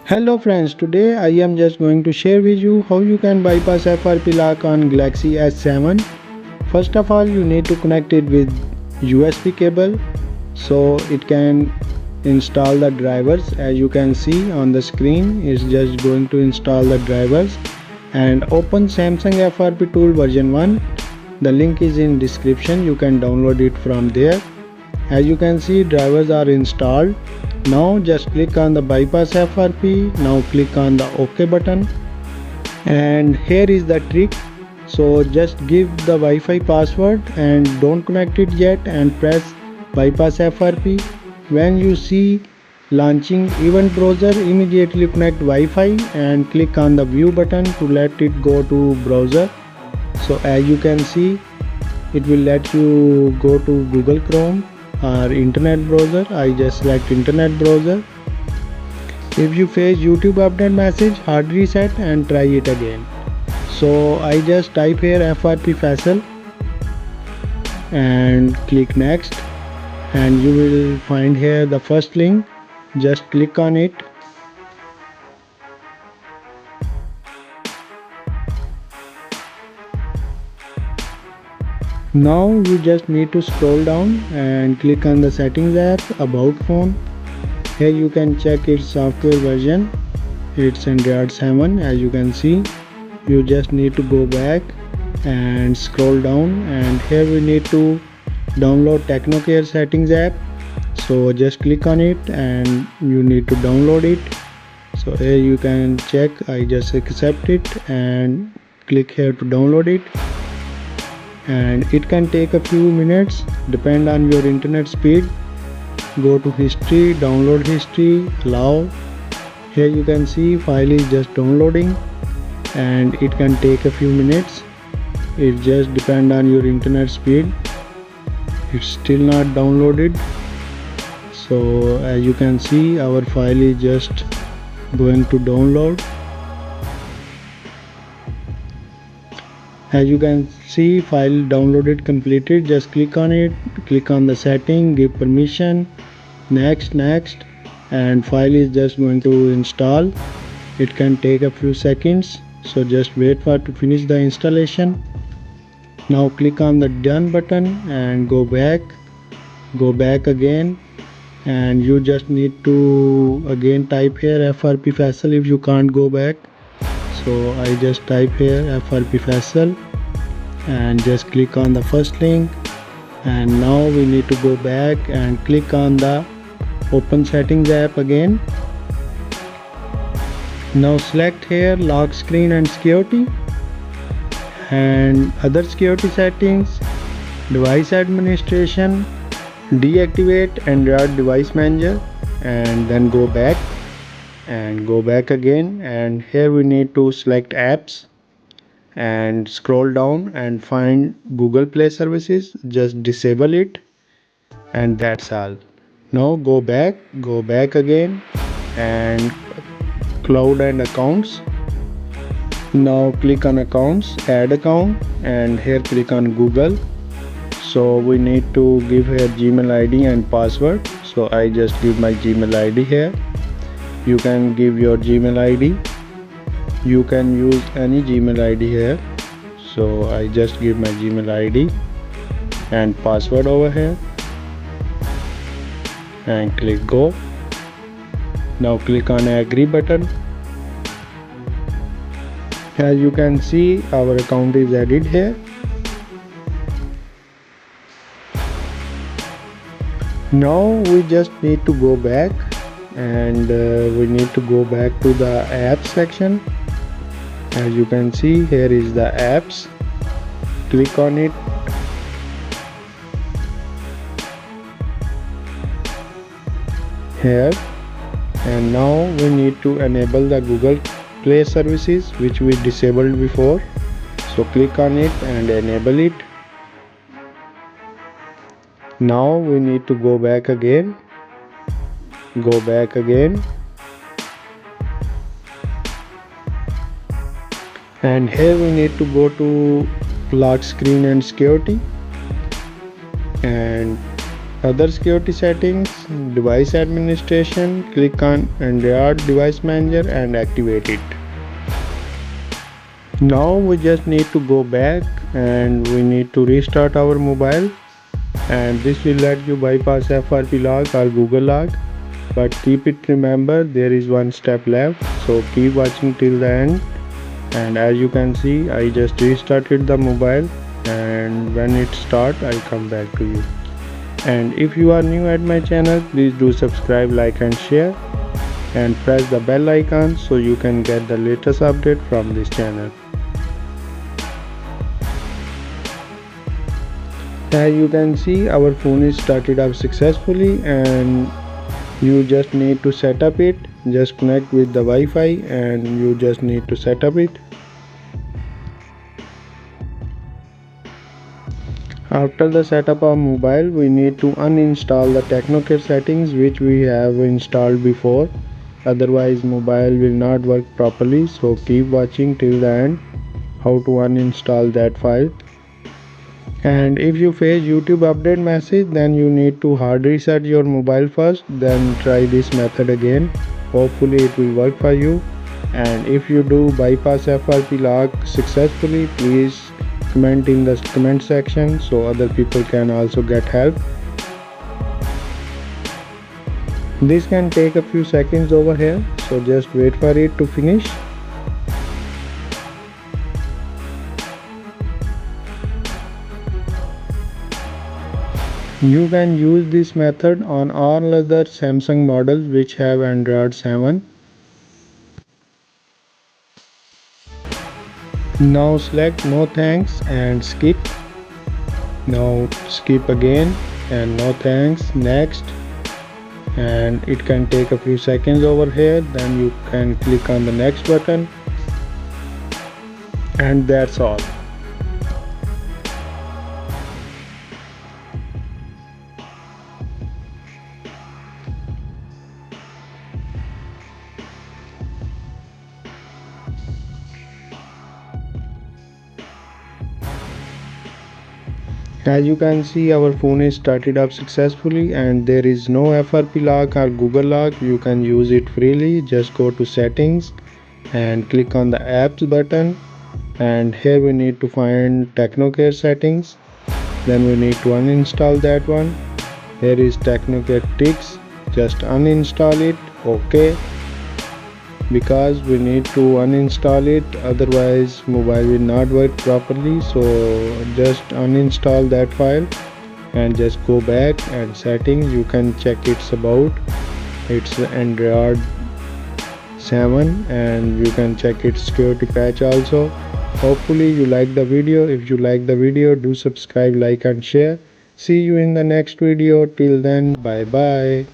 Hello friends, today I am just going to share with you how you can bypass FRP lock on Galaxy S7. First of all, you need to connect it with USB cable so it can install the drivers. As you can see on the screen, it's just going to install the drivers and open Samsung FRP tool version 1. The link is in description, you can download it from there. As you can see, drivers are installed. Now just click on the bypass FRP. Now click on the OK button. And here is the trick. So just give the Wi-Fi password and don't connect it yet and press bypass FRP. When you see launching event browser, immediately connect Wi-Fi and click on the view button to let it go to browser. So as you can see, it will let you go to Google Chrome or internet browser. I just select internet browser. If you face YouTube update message, hard reset and try it again. So I just type here FRP Faisal and click next, and you will find here the first link. Just click on it. Now you just need to scroll down and click on the settings app, about phone. Here you can check its software version. It's Android 7. As you can see, you just need to go back and scroll down, and here we need to download TechnoCare settings app. So just click on it and you need to download it. So here you can check. I just accept it and click here to download it, and it can take a few minutes depend on your internet speed. Go to history, download history, allow. Here you can see file is just downloading and it can take a few minutes. It just depend on your internet speed. It's still not downloaded. So as you can see, our file is just going to download. As you can see, file downloaded completed. Just click on it, click on the setting, give permission, next, and file is just going to install. It can take a few seconds, so just wait for to finish the installation. Now click on the done button and go back again, and you just need to again type here FRP Faisal if you can't go back. So I just type here FRP Faisal and just click on the first link, and now we need to go back and click on the open settings app again. Now select here lock screen and security and other security settings, device administration, deactivate Android device manager, and then go back and go back again. And here we need to select apps and scroll down and find Google Play services. Just disable it, and that's all. Now go back again and cloud and accounts. Now click on accounts, add account, and here click on Google. So we need to give here Gmail ID and password. So I just give my Gmail ID here. You can give your Gmail ID. You can use any Gmail ID here. So I just give my Gmail ID and password over here and click go. Now click on agree button. As you can see, our account is added here. Now we just need to go back, and we need to go back to the apps section. As you can see, here is the apps. Click on it. Here, and now we need to enable the Google Play services which we disabled before. So click on it and enable it. Now we need to go back again. And here we need to go to lock screen and security, and Other security settings, device administration, click on Android device manager and activate it. Now we just need to go back and we need to restart our mobile, and this will let you bypass FRP lock or Google lock, but keep it remember there is one step left, so keep watching till the end. And as you can see, I just restarted the mobile, and when it start I come back to you. And if you are new at my channel, please do subscribe, like and share, and press the bell icon so you can get the latest update from this channel. As you can see, our phone is started up successfully, and you just need to set up it. Just connect with the Wi-Fi and you just need to set up it. After the setup of mobile, we need to uninstall the TechnoCare settings which we have installed before. Otherwise mobile will not work properly, so keep watching till the end how to uninstall that file. And if you face YouTube update message, then you need to hard reset your mobile first, then try this method again. Hopefully it will work for you. And if you do bypass FRP lock successfully, please comment in the comment section so other people can also get help. This can take a few seconds over here, so just wait for it to finish. You can use this method on all other Samsung models which have Android 7. Now select no thanks and skip. Now skip again and no thanks, next. And it can take a few seconds over here, then you can click on the next button, and that's all. As you can see, our phone is started up successfully and there is no FRP lock or Google lock. You can use it freely. Just go to settings and click on the apps button, and here we need to find TechnoCare settings. Then we need to uninstall that one. Here is TechnoCare Ticks. Just uninstall it. Okay, because we need to uninstall it, otherwise mobile will not work properly. So just uninstall that file and just go back, and settings you can check it's about it's Android 7, and you can check its security patch also. Hopefully you like the video. If you like the video, do subscribe, like and share. See you in the next video. Till then, bye bye.